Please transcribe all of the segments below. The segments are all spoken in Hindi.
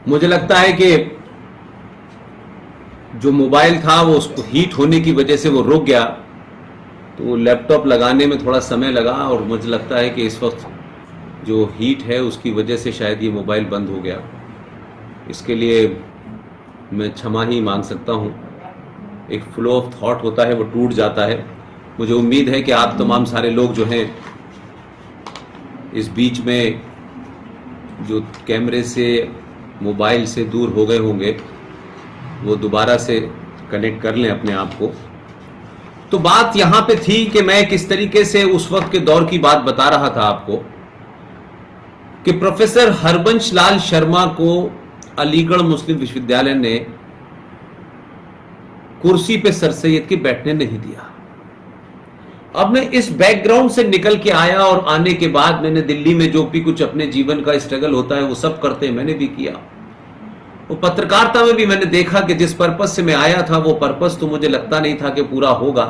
मुझे लगता है कि जो मोबाइल था वो उसको हीट होने की वजह से वो रुक गया, तो लैपटॉप लगाने में थोड़ा समय लगा और मुझे लगता है कि इस वक्त जो हीट है उसकी वजह से शायद ये मोबाइल बंद हो गया। इसके लिए मैं क्षमा ही मांग सकता हूँ। एक फ्लो ऑफ थॉट होता है वो टूट जाता है। मुझे उम्मीद है कि आप तमाम सारे लोग जो हैं इस बीच में जो कैमरे से मोबाइल से दूर हो गए होंगे वो दोबारा से कनेक्ट कर लें अपने आप को। तो बात यहां पे थी कि मैं किस तरीके से उस वक्त के दौर की बात बता रहा था आपको कि प्रोफेसर हरबंश लाल शर्मा को अलीगढ़ मुस्लिम विश्वविद्यालय ने कुर्सी पे सर सैयद के बैठने नहीं दिया। अब मैं इस बैकग्राउंड से निकल के आया और आने के बाद मैंने दिल्ली में जो भी कुछ अपने जीवन का स्ट्रगल होता है वो सब करते मैंने भी किया। वो पत्रकारिता में भी मैंने देखा कि जिस पर्पस से मैं आया था वो पर्पस तो मुझे लगता नहीं था कि पूरा होगा,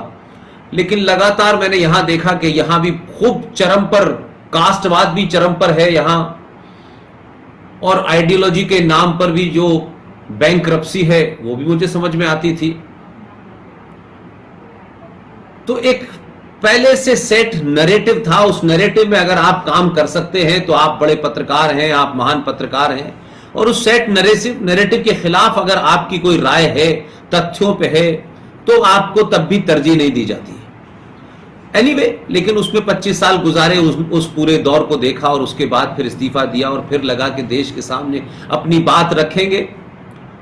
लेकिन लगातार मैंने यहां देखा कि यहां भी खूब चरम पर कास्टवाद भी चरम पर है यहां, और आइडियोलॉजी के नाम पर भी जो बैंकरप्सी है वो भी मुझे समझ में आती थी। तो एक पहले से सेट नैरेटिव था, उस नैरेटिव में अगर आप काम कर सकते हैं तो आप बड़े पत्रकार हैं, आप महान पत्रकार हैं, और उस सेट नैरेटिव के खिलाफ अगर आपकी कोई राय है, तथ्यों पे है, तो आपको तब भी तरजीह नहीं दी जाती। एनीवे, लेकिन उसमें 25 साल गुजारे, उस पूरे दौर को देखा और उसके बाद फिर इस्तीफा दिया और फिर लगा कि देश के सामने अपनी बात रखेंगे,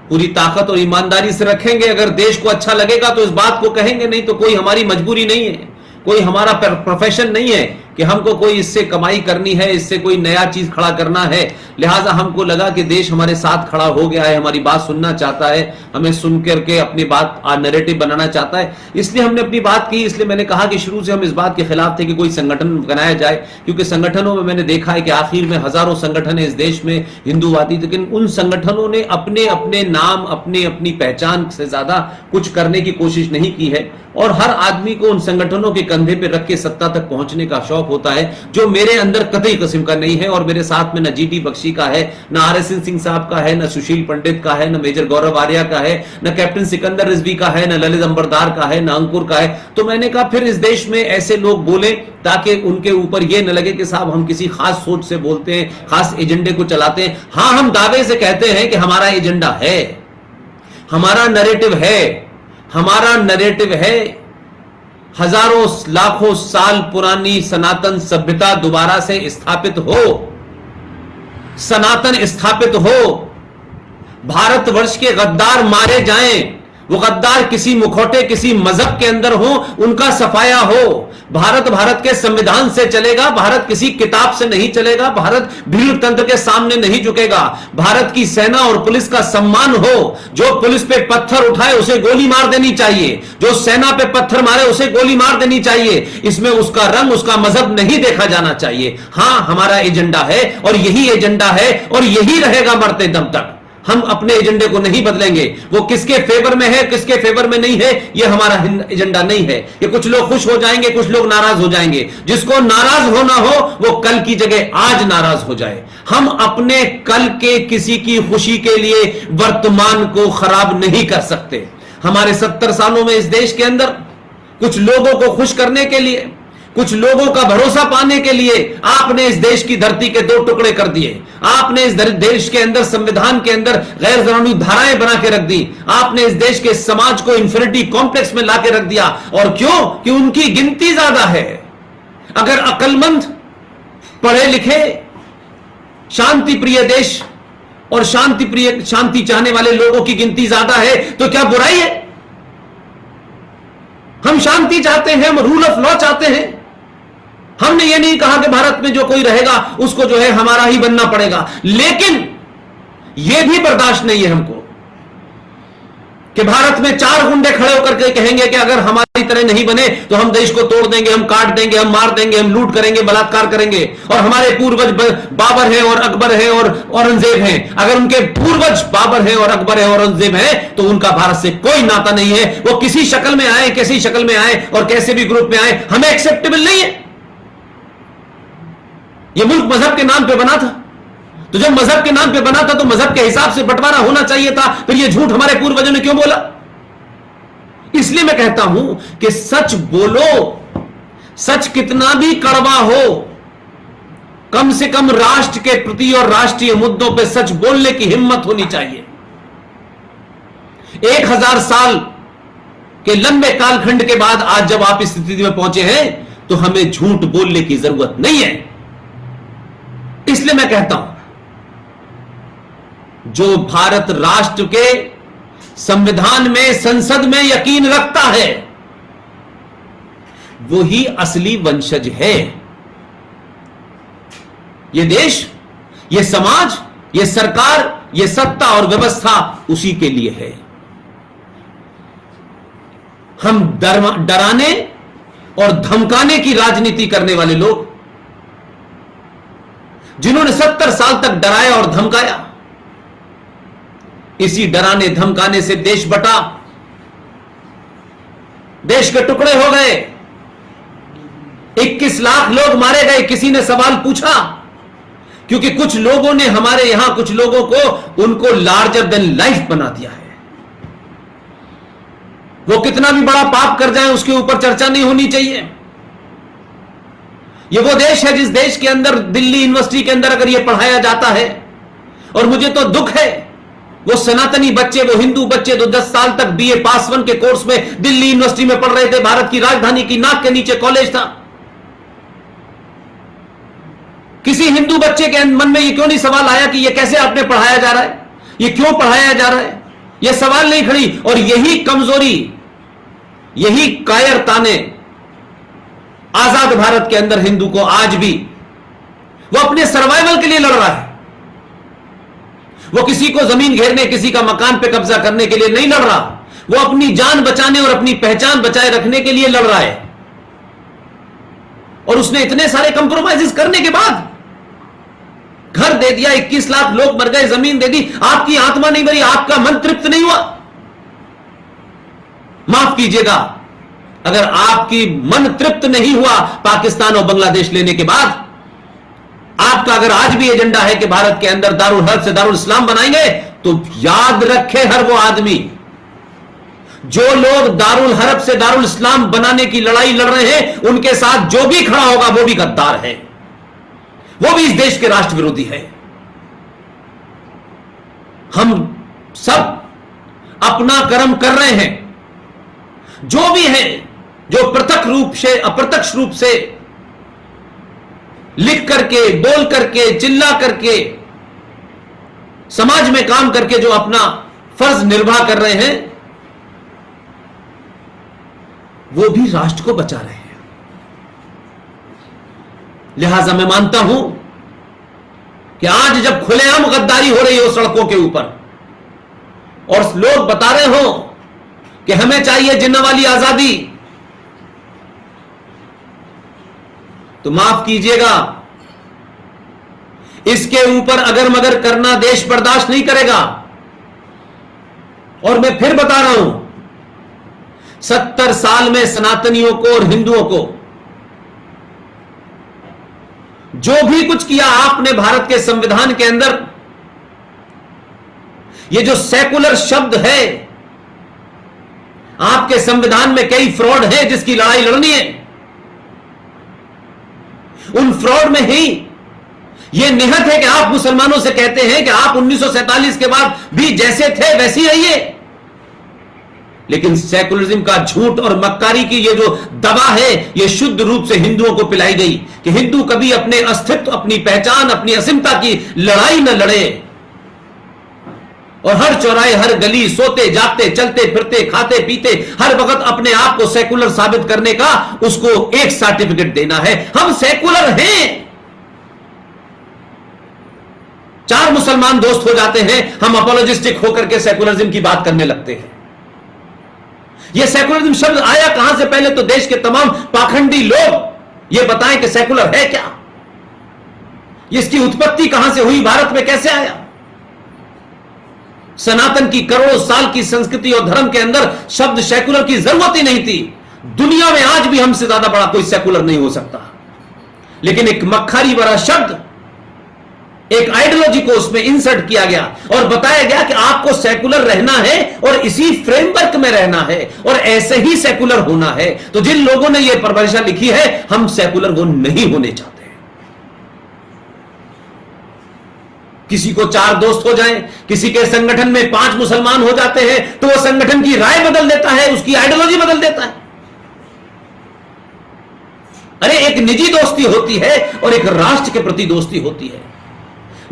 पूरी ताकत और ईमानदारी से रखेंगे। अगर देश को अच्छा लगेगा तो इस बात को कहेंगे, नहीं तो कोई हमारी मजबूरी नहीं है, कोई हमारा प्रोफेशन नहीं है कि हमको कोई इससे कमाई करनी है, इससे कोई नया चीज खड़ा करना है। लिहाजा हमको लगा कि देश हमारे साथ खड़ा हो गया है, हमारी बात सुनना चाहता है, हमें सुन करके अपनी बात नैरेटिव बनाना चाहता है, इसलिए हमने अपनी बात की। इसलिए मैंने कहा कि शुरू से हम इस बात के खिलाफ थे कि कोई संगठन बनाया जाए, क्योंकि संगठनों में मैंने देखा है कि आखिर में हजारों संगठन है इस देश में हिंदूवादी, लेकिन उन संगठनों ने अपने अपने नाम, अपने अपनी पहचान से ज्यादा कुछ करने की कोशिश नहीं की है, और हर आदमी को उन संगठनों के कंधे पर रख के सत्ता तक पहुंचने का शौक होता है, जो मेरे अंदर कतई किस्म का नहीं है। और मेरे साथ में न जीटी बख्शी का है, न आरएसएन सिंह साहब का है, न सुशील पंडित का है, न मेजर गौरव आर्या का है, न कैप्टन सिकंदर रिजवी का है, न ललित अंबरदार का है, न अंकुर का है। तो मैंने कहा फिर इस देश में ऐसे लोग बोले ताकि उनके ऊपर यह न लगे कि साहब हम किसी खास सोच से बोलते हैं, खास एजेंडे को चलाते हैं। हां, हम दावे से कहते हैं कि हमारा एजेंडा है, हमारा नैरेटिव है, हमारा नैरेटिव है हजारों लाखों साल पुरानी सनातन सभ्यता दोबारा से स्थापित हो, सनातन स्थापित हो, भारतवर्ष के गद्दार मारे जाएं, वो गद्दार किसी मुखौटे, किसी मजहब के अंदर हो, उनका सफाया हो। भारत भारत के संविधान से चलेगा, भारत किसी किताब से नहीं चलेगा, भारत भीड़ तंत्र के सामने नहीं झुकेगा। भारत की सेना और पुलिस का सम्मान हो, जो पुलिस पे पत्थर उठाए उसे गोली मार देनी चाहिए, जो सेना पे पत्थर मारे उसे गोली मार देनी चाहिए। इसमें उसका रंग, उसका मजहब नहीं देखा जाना चाहिए। हां, हमारा एजेंडा है और यही एजेंडा है और यही रहेगा मरते दम तक। हम अपने एजेंडे को नहीं बदलेंगे। वो किसके फेवर में है, किसके फेवर में नहीं है, ये हमारा एजेंडा नहीं है। ये कुछ लोग खुश हो जाएंगे, कुछ लोग नाराज हो जाएंगे। जिसको नाराज होना हो वो कल की जगह आज नाराज हो जाए। हम अपने कल के किसी की खुशी के लिए वर्तमान को खराब नहीं कर सकते। हमारे 70 सालों में इस देश के अंदर कुछ लोगों को खुश करने के लिए, कुछ लोगों का भरोसा पाने के लिए आपने इस देश की धरती के 2 टुकड़े कर दिए। आपने इस देश के अंदर, संविधान के अंदर गैर कानूनी धाराएं बना के रख दी। आपने इस देश के समाज को इंफिनिटी कॉम्प्लेक्स में लाके रख दिया। और क्यों? कि उनकी गिनती ज्यादा है। अगर अक्लमंद, पढ़े लिखे, शांति प्रिय देश और शांति चाहने वाले लोगों की गिनती ज्यादा है तो क्या बुराई है? हम शांति चाहते हैं, हम रूल ऑफ लॉ चाहते हैं। हमने ये नहीं कहा कि भारत में जो कोई रहेगा उसको जो है हमारा ही बनना पड़ेगा, लेकिन यह भी बर्दाश्त नहीं है हमको कि भारत में 4 गुंडे खड़े होकर के कहेंगे कि अगर हमारी तरह नहीं बने तो हम देश को तोड़ देंगे, हम काट देंगे, हम मार देंगे, हम लूट करेंगे, बलात्कार करेंगे। और हमारे पूर्वज बाबर हैं और अकबर हैं और औरंगजेब हैं। अगर उनके पूर्वज बाबर हैं और अकबर है और औरंगजेब हैं तो उनका भारत से कोई नाता नहीं है। वो किसी शक्ल में आए, कैसी शक्ल में आए और कैसे भी ग्रुप में आए, हमें एक्सेप्टेबल नहीं है। यह मुल्क मजहब के नाम पे बना था, तो जब मजहब के नाम पे बना था तो मजहब के हिसाब से बंटवारा होना चाहिए था, फिर ये झूठ हमारे पूर्वजों ने क्यों बोला? इसलिए मैं कहता हूं कि सच बोलो, सच कितना भी कड़वा हो, कम से कम राष्ट्र के प्रति और राष्ट्रीय मुद्दों पे सच बोलने की हिम्मत होनी चाहिए। 1000 साल के लंबे कालखंड के बाद आज जब आप इस स्थिति में पहुंचे हैं तो हमें झूठ बोलने की जरूरत नहीं है। इसलिए मैं कहता हूं, जो भारत राष्ट्र के संविधान में, संसद में यकीन रखता है, वो ही असली वंशज है। ये देश, ये समाज, ये सरकार, ये सत्ता और व्यवस्था उसी के लिए है। हम डराने और धमकाने की राजनीति करने वाले लोग, जिन्होंने 70 साल तक डराया और धमकाया, इसी डराने धमकाने से देश बटा, देश के टुकड़े हो गए, 21 लाख लोग मारे गए। किसी ने सवाल पूछा, क्योंकि कुछ लोगों ने हमारे यहां कुछ लोगों को, उनको लार्जर देन लाइफ बना दिया है। वो कितना भी बड़ा पाप कर जाए उसके ऊपर चर्चा नहीं होनी चाहिए। ये वो देश है जिस देश के अंदर, दिल्ली यूनिवर्सिटी के अंदर अगर ये पढ़ाया जाता है, और मुझे तो दुख है, वो सनातनी बच्चे, वो हिंदू बच्चे जो 10 साल तक बीए पास 1 के कोर्स में दिल्ली यूनिवर्सिटी में पढ़ रहे थे, भारत की राजधानी की नाक के नीचे कॉलेज था, किसी हिंदू बच्चे के मन में ये क्यों नहीं सवाल आया कि ये कैसे आपने पढ़ाया जा रहा है, ये क्यों पढ़ाया जा रहा है? ये सवाल नहीं खड़ी। और यही कमजोरी, यही कायरता ने आजाद भारत के अंदर हिंदू को आज भी, वो अपने सर्वाइवल के लिए लड़ रहा है। वो किसी को जमीन घेरने, किसी का मकान पे कब्जा करने के लिए नहीं लड़ रहा, वो अपनी जान बचाने और अपनी पहचान बचाए रखने के लिए लड़ रहा है। और उसने इतने सारे कंप्रोमाइजेस करने के बाद घर दे दिया, 21 लाख लोग मर गए, जमीन दे दी, आपकी आत्मा नहीं मरी, आपका मन तृप्त नहीं हुआ? माफ कीजिएगा, अगर आपकी मन तृप्त नहीं हुआ पाकिस्तान और बांग्लादेश लेने के बाद, आपका अगर आज भी एजेंडा है कि भारत के अंदर दारुल हर्ब से दारुल इस्लाम बनाएंगे, तो याद रखे हर वो आदमी, जो लोग दारुल हर्ब से दारुल इस्लाम बनाने की लड़ाई लड़ रहे हैं, उनके साथ जो भी खड़ा होगा वो भी गद्दार है, वो भी इस देश के राष्ट्र विरोधी है। हम सब अपना कर्म कर रहे हैं। जो भी है, जो प्रत्यक्ष रूप से, अप्रत्यक्ष रूप से लिख करके, बोल करके, चिल्ला करके, समाज में काम करके जो अपना फर्ज निर्वाह कर रहे हैं, वो भी राष्ट्र को बचा रहे हैं। लिहाजा मैं मानता हूं कि आज जब खुलेआम गद्दारी हो रही हो सड़कों के ऊपर, और लोग बता रहे हो कि हमें चाहिए जिन्ना वाली आजादी, तो माफ कीजिएगा, इसके ऊपर अगर मगर करना देश बर्दाश्त नहीं करेगा। और मैं फिर बता रहा हूं, 70 साल में सनातनियों को और हिंदुओं को जो भी कुछ किया आपने भारत के संविधान के अंदर, ये जो सेकुलर शब्द है, आपके संविधान में कई फ्रॉड है जिसकी लड़ाई लड़नी है। उन फ्रॉड में ही यह निहत है कि आप मुसलमानों से कहते हैं कि आप 1947 के बाद भी जैसे थे वैसे ही रहिए, लेकिन सेकुलरिज्म का झूठ और मक्कारी की ये जो दवा है, ये शुद्ध रूप से हिंदुओं को पिलाई गई कि हिंदू कभी अपने अस्तित्व, अपनी पहचान, अपनी अस्मिता की लड़ाई न लड़े, और हर चौराहे, हर गली, सोते जागते, चलते फिरते, खाते पीते, हर वक्त अपने आप को सेकुलर साबित करने का उसको एक सर्टिफिकेट देना है। हम सेकुलर हैं। 4 मुसलमान दोस्त हो जाते हैं, हम अपोलोजिस्टिक होकर के सेकुलरिज्म की बात करने लगते हैं। यह सेकुलरिज्म शब्द आया कहां से? पहले तो देश के तमाम पाखंडी लोग यह बताएं कि सेकुलर है क्या, इसकी उत्पत्ति कहां से हुई, भारत में कैसे आया। सनातन की करोड़ों साल की संस्कृति और धर्म के अंदर शब्द सेकुलर की जरूरत ही नहीं थी। दुनिया में आज भी हमसे ज्यादा बड़ा कोई सेकुलर नहीं हो सकता, लेकिन एक मक्खारी भरा शब्द एक आइडियोलॉजी को उसमें इंसर्ट किया गया और बताया गया कि आपको सेकुलर रहना है और इसी फ्रेमवर्क में रहना है और ऐसे ही सेकुलर होना है। तो जिन लोगों ने यह परिभाषा लिखी है, हम सेकुलर वो नहीं होने चाहते। किसी को 4 दोस्त हो जाएं, किसी के संगठन में 5 मुसलमान हो जाते हैं तो वो संगठन की राय बदल देता है, उसकी आइडियोलॉजी बदल देता है। अरे एक निजी दोस्ती होती है और एक राष्ट्र के प्रति दोस्ती होती है।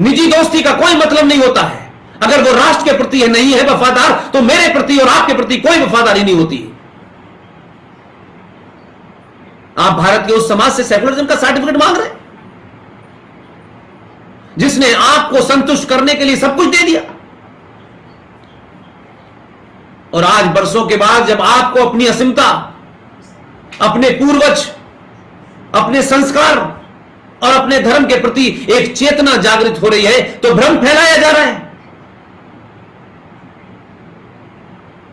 निजी दोस्ती का कोई मतलब नहीं होता है। अगर वो राष्ट्र के प्रति नहीं है वफादार, तो मेरे प्रति और आपके प्रति कोई वफादारी नहीं होती। आप भारत के उस समाज से सेकुलरिज्म का सर्टिफिकेट मांग रहे हैं जिसने आपको संतुष्ट करने के लिए सब कुछ दे दिया। और आज बरसों के बाद जब आपको अपनी अस्मिता, अपने पूर्वज, अपने संस्कार और अपने धर्म के प्रति एक चेतना जागृत हो रही है, तो भ्रम फैलाया जा रहा है।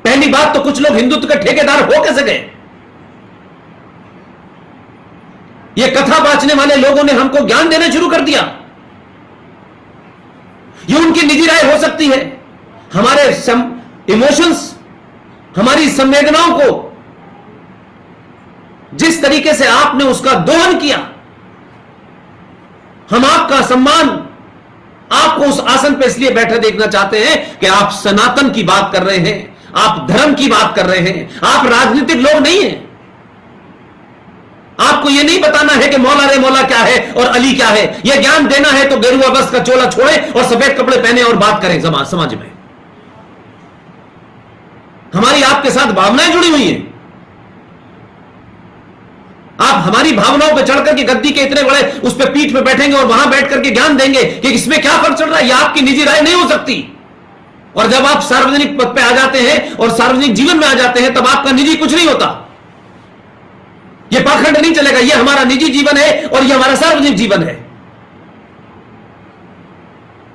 पहली बात तो कुछ लोग हिंदुत्व के ठेकेदार हो कैसे गए? ये कथा बांचने वाले लोगों ने हमको ज्ञान देना शुरू कर दिया। ये उनकी निजी राय हो सकती है। हमारे इमोशंस, हमारी संवेदनाओं को जिस तरीके से आपने उसका दोहन किया, हम आपका सम्मान, आपको उस आसन पर इसलिए बैठे देखना चाहते हैं कि आप सनातन की बात कर रहे हैं, आप धर्म की बात कर रहे हैं, आप राजनीतिक लोग नहीं हैं। आपको यह नहीं बताना है कि मौला रे मौला क्या है और अली क्या है। यह ज्ञान देना है तो गेरुआ वस्त्र का चोला छोड़े और सफेद कपड़े पहने और बात करें समाज में। हमारी आपके साथ भावनाएं जुड़ी हुई हैं। आप हमारी भावनाओं पर चढ़कर के गद्दी के इतने बड़े उस पर पीठ पे बैठेंगे और वहां बैठ करके ज्ञान देंगे कि इसमें क्या फर्क चल रहा है। यह आपकी निजी राय नहीं हो सकती। और जब आप सार्वजनिक पद पे आ जाते हैं और सार्वजनिक जीवन में आ जाते हैं, तब आपका निजी कुछ नहीं होता। यह पाखंड नहीं चलेगा। यह हमारा निजी जीवन है और यह हमारा सार्वजनिक जीवन है।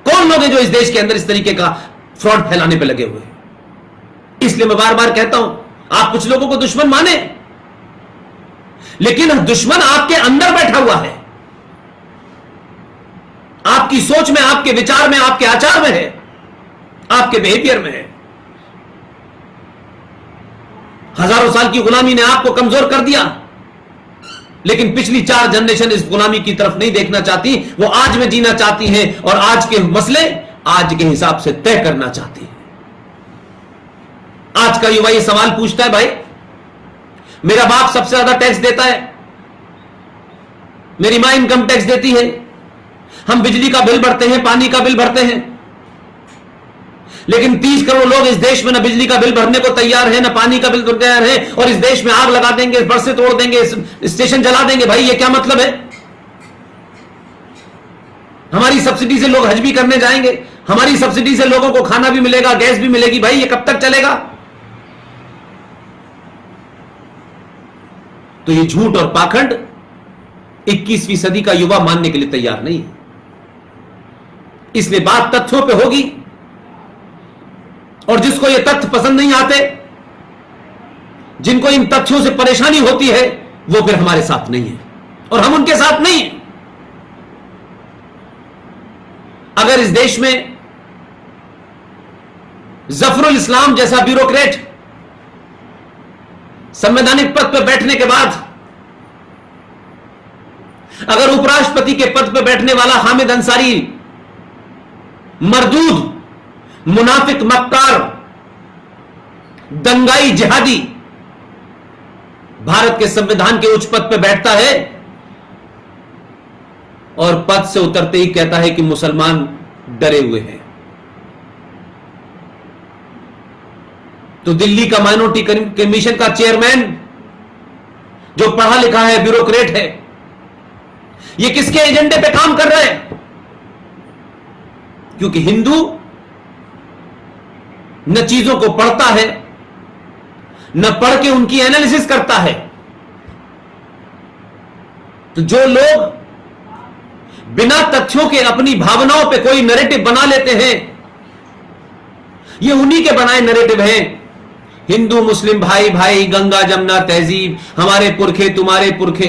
कौन लोग हैं जो इस देश के अंदर इस तरीके का फ्रॉड फैलाने पे लगे हुए हैं? इसलिए मैं बार बार कहता हूं, आप कुछ लोगों को दुश्मन माने, लेकिन दुश्मन आपके अंदर बैठा हुआ है, आपकी सोच में, आपके विचार में, आपके आचार में है, आपके बिहेवियर में है। हजारों साल की गुलामी ने आपको कमजोर कर दिया, लेकिन पिछली 4 जनरेशन इस गुलामी की तरफ नहीं देखना चाहती। वो आज में जीना चाहती हैं और आज के मसले आज के हिसाब से तय करना चाहती है। आज का युवा ये सवाल पूछता है, भाई मेरा बाप सबसे ज्यादा टैक्स देता है, मेरी मां इनकम टैक्स देती है, हम बिजली का बिल भरते हैं, पानी का बिल भरते हैं, लेकिन 30 करोड़ लोग इस देश में न बिजली का बिल भरने को तैयार है, न पानी का बिल भरने तैयार है, और इस देश में आग लगा देंगे, बरसे तोड़ देंगे, स्टेशन जला देंगे। भाई ये क्या मतलब है? हमारी सब्सिडी से लोग हज भी करने जाएंगे, हमारी सब्सिडी से लोगों को खाना भी मिलेगा, गैस भी मिलेगी। भाई ये कब तक चलेगा? तो ये झूठ और पाखंड 21वीं सदी का युवा मानने के लिए तैयार नहीं है। इसलिए बात तथ्यों पे होगी, और जिसको ये तथ्य पसंद नहीं आते, जिनको इन तथ्यों से परेशानी होती है, वो फिर हमारे साथ नहीं है और हम उनके साथ नहीं है। अगर इस देश में जफरुल इस्लाम जैसा ब्यूरोक्रेट संवैधानिक पद पर बैठने के बाद, अगर उपराष्ट्रपति के पद पर बैठने वाला हामिद अंसारी मरदूद, मुनाफिक, मक्कार, दंगाई, जिहादी भारत के संविधान के उच्च पद पर बैठता है और पद से उतरते ही कहता है कि मुसलमान डरे हुए हैं, तो दिल्ली का माइनॉरिटी कमीशन का चेयरमैन जो पढ़ा लिखा है, ब्यूरोक्रेट है, ये किसके एजेंडे पे काम कर रहे हैं? क्योंकि हिंदू न चीजों को पढ़ता है, न पढ़ के उनकी एनालिसिस करता है। तो जो लोग बिना तथ्यों के अपनी भावनाओं पे कोई नैरेटिव बना लेते हैं, ये उन्हीं के बनाए नैरेटिव हैं। हिंदू मुस्लिम भाई भाई, गंगा जमुना तहजीब, हमारे पुरखे तुम्हारे पुरखे।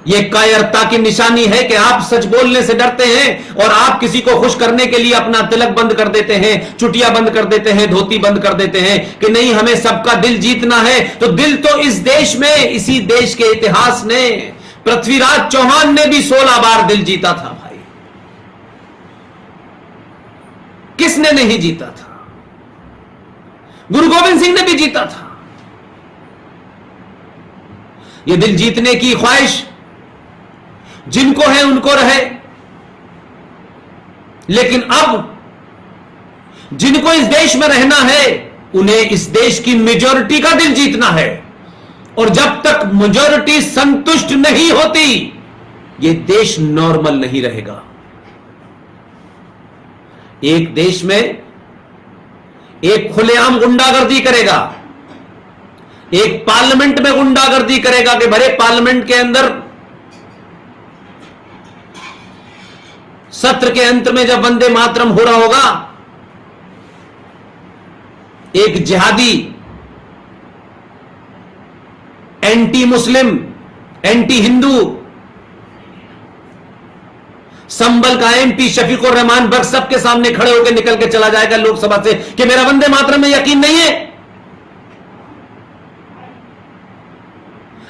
यह कायरता की निशानी है कि आप सच बोलने से डरते हैं और आप किसी को खुश करने के लिए अपना तिलक बंद कर देते हैं, चुटिया बंद कर देते हैं, धोती बंद कर देते हैं कि नहीं हमें सबका दिल जीतना है। तो दिल तो इस देश में, इसी देश के इतिहास ने, पृथ्वीराज चौहान ने भी 16 बार दिल जीता था भाई। किसने नहीं जीता था? गुरु गोविंद सिंह ने भी जीता था। यह दिल जीतने की ख्वाहिश जिनको है उनको रहे, लेकिन अब जिनको इस देश में रहना है उन्हें इस देश की मेजॉरिटी का दिल जीतना है। और जब तक मेजॉरिटी संतुष्ट नहीं होती यह देश नॉर्मल नहीं रहेगा। एक देश में एक खुलेआम गुंडागर्दी करेगा, एक पार्लियामेंट में गुंडागर्दी करेगा कि भरे पार्लियामेंट के अंदर सत्र के अंत में जब वंदे मातरम हो रहा होगा, एक जिहादी, एंटी मुस्लिम, एंटी हिंदू, संबल का एमपी शफीकुर रहमान बख्श सबके सामने खड़े होकर निकल के चला जाएगा लोकसभा से कि मेरा वंदे मातरम में यकीन नहीं है।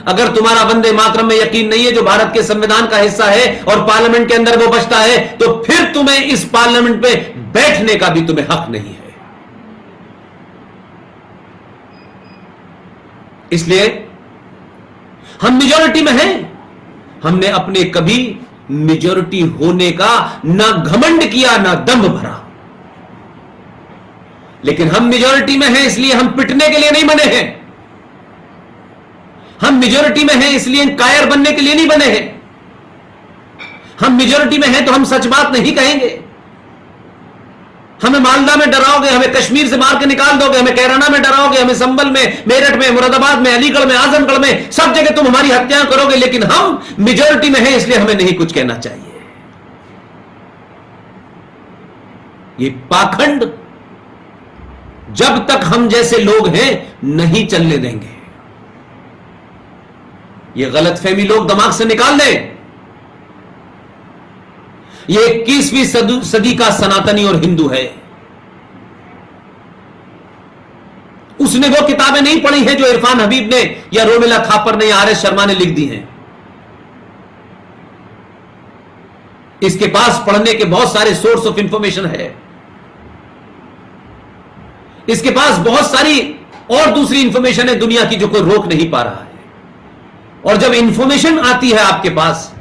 अगर तुम्हारा वंदे मातरम में यकीन नहीं है, जो भारत के संविधान का हिस्सा है और पार्लियामेंट के अंदर वो बचता है, तो फिर तुम्हें इस पार्लियामेंट में बैठने का भी तुम्हें हक नहीं है। इसलिए हम मेजॉरिटी में हैं। हमने अपने कभी मेजॉरिटी होने का ना घमंड किया ना दम्भ भरा, लेकिन हम मेजॉरिटी में हैं इसलिए हम पिटने के लिए नहीं बने हैं। हम मेजॉरिटी में हैं इसलिए कायर बनने के लिए नहीं बने हैं। हम मेजॉरिटी में हैं तो हम सच बात नहीं कहेंगे। हमें मालदा में डराओगे, हमें कश्मीर से मार के निकाल दोगे, हमें कैराना में डराओगे, हमें संबल में, मेरठ में, मुरादाबाद में, अलीगढ़ में, आजमगढ़ में, सब जगह तुम हमारी हत्या करोगे, लेकिन हम मेजॉरिटी में हैं इसलिए हमें नहीं कुछ कहना चाहिए। ये पाखंड जब तक हम जैसे लोग हैं नहीं चलने देंगे। ये गलतफहमी लोग दिमाग से निकाल दें। ये 21वीं सदी का सनातनी और हिंदू है। उसने वो किताबें नहीं पढ़ी हैं जो इरफान हबीब ने या रोमिला थापर ने या आर एस शर्मा ने लिख दी हैं। इसके पास पढ़ने के बहुत सारे सोर्स ऑफ इंफॉर्मेशन है। इसके पास बहुत सारी और दूसरी इंफॉर्मेशन है दुनिया की जो कोई रोक नहीं पा रहा है। और जब इंफॉर्मेशन आती है आपके पास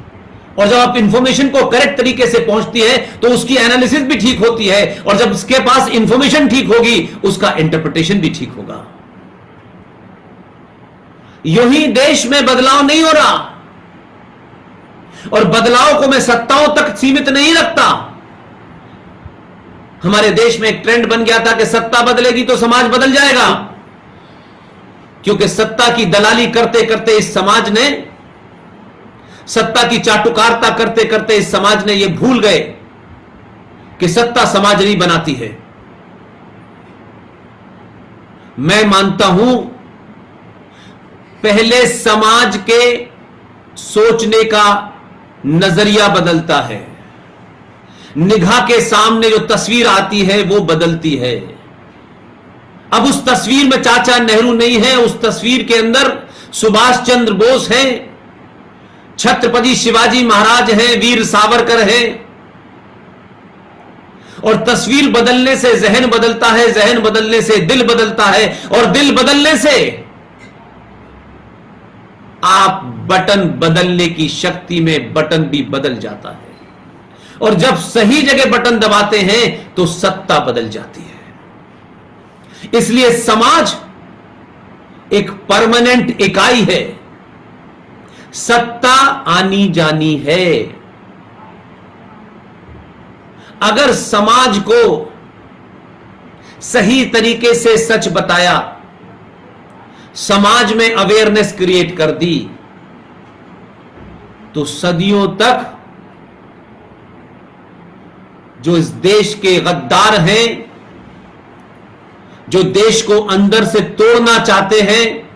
और जब आप इंफॉर्मेशन को करेक्ट तरीके से पहुंचती है तो उसकी एनालिसिस भी ठीक होती है, और जब उसके पास इंफॉर्मेशन ठीक होगी उसका इंटरप्रिटेशन भी ठीक होगा। यूं ही देश में बदलाव नहीं हो रहा, और बदलाव को मैं सत्ताओं तक सीमित नहीं रखता। हमारे देश में एक ट्रेंड बन गया था कि सत्ता बदलेगी तो समाज बदल जाएगा, क्योंकि सत्ता की दलाली करते करते इस समाज ने, सत्ता की चाटुकारिता करते करते इस समाज ने यह भूल गए कि सत्ता समाज नहीं बनाती है। मैं मानता हूं पहले समाज के सोचने का नजरिया बदलता है, निगाह के सामने जो तस्वीर आती है वो बदलती है। अब उस तस्वीर में चाचा नेहरू नहीं है, उस तस्वीर के अंदर सुभाष चंद्र बोस हैं, छत्रपति शिवाजी महाराज हैं, वीर सावरकर हैं। और तस्वीर बदलने से जहन बदलता है, जहन बदलने से दिल बदलता है, और दिल बदलने से आप बटन बदलने की शक्ति में बटन भी बदल जाता है। और जब सही जगह बटन दबाते हैं तो सत्ता बदल जाती है। इसलिए समाज एक परमानेंट इकाई है, सत्ता आनी जानी है। अगर समाज को सही तरीके से सच बताया, समाज में अवेयरनेस क्रिएट कर दी, तो सदियों तक जो इस देश के गद्दार हैं, जो देश को अंदर से तोड़ना चाहते हैं,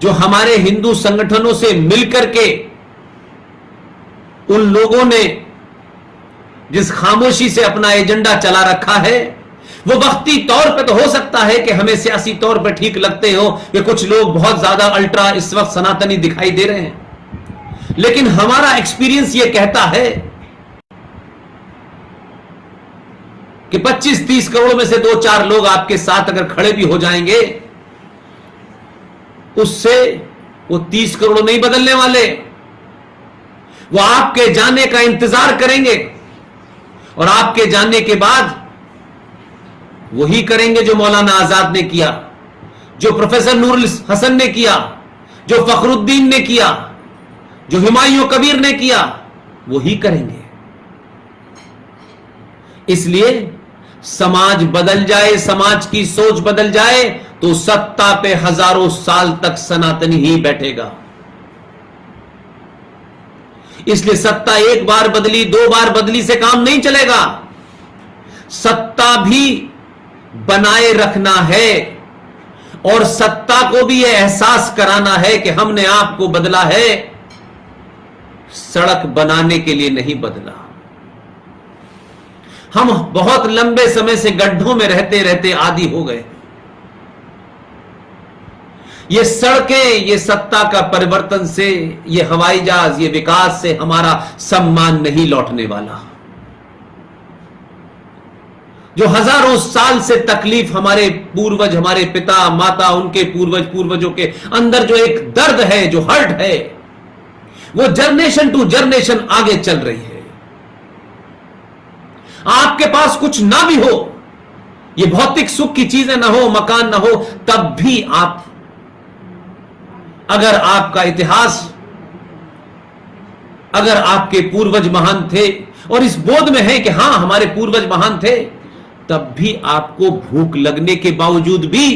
जो हमारे हिंदू संगठनों से मिलकर के उन लोगों ने जिस खामोशी से अपना एजेंडा चला रखा है, वो वक्ती तौर पे तो हो सकता है कि हमें सियासी तौर पे ठीक लगते हो कि कुछ लोग बहुत ज्यादा अल्ट्रा इस वक्त सनातनी दिखाई दे रहे हैं, लेकिन हमारा एक्सपीरियंस ये कहता है कि 25-30 करोड़ में से 2-4 लोग आपके साथ अगर खड़े भी हो जाएंगे, उससे वो 30 करोड़ नहीं बदलने वाले। वो आपके जाने का इंतजार करेंगे और आपके जाने के बाद वही करेंगे जो मौलाना आजाद ने किया, जो प्रोफेसर नूरुल हसन ने किया, जो फखरुद्दीन ने किया, जो हुमायूं कबीर ने किया, वही करेंगे। इसलिए समाज बदल जाए, समाज की सोच बदल जाए, तो सत्ता पे हजारों साल तक सनातनी ही बैठेगा। इसलिए सत्ता एक बार बदली, 2 बार बदली से काम नहीं चलेगा। सत्ता भी बनाए रखना है और सत्ता को भी यह एहसास कराना है कि हमने आपको बदला है, सड़क बनाने के लिए नहीं बदला। हम बहुत लंबे समय से गड्ढों में रहते रहते आदी हो गए। ये सड़कें, ये सत्ता का परिवर्तन से, ये हवाई जहाज, ये विकास से हमारा सम्मान नहीं लौटने वाला। जो हजारों साल से तकलीफ हमारे पूर्वज, हमारे पिता माता, उनके पूर्वजों के अंदर जो एक दर्द है, जो हर्ट है, वो जनरेशन टू जनरेशन आगे चल रही है। आपके पास कुछ ना भी हो, ये भौतिक सुख की चीजें ना हो, मकान ना हो, तब भी आप, अगर आपका इतिहास, अगर आपके पूर्वज महान थे और इस बोध में है कि हां हमारे पूर्वज महान थे, तब भी आपको भूख लगने के बावजूद भी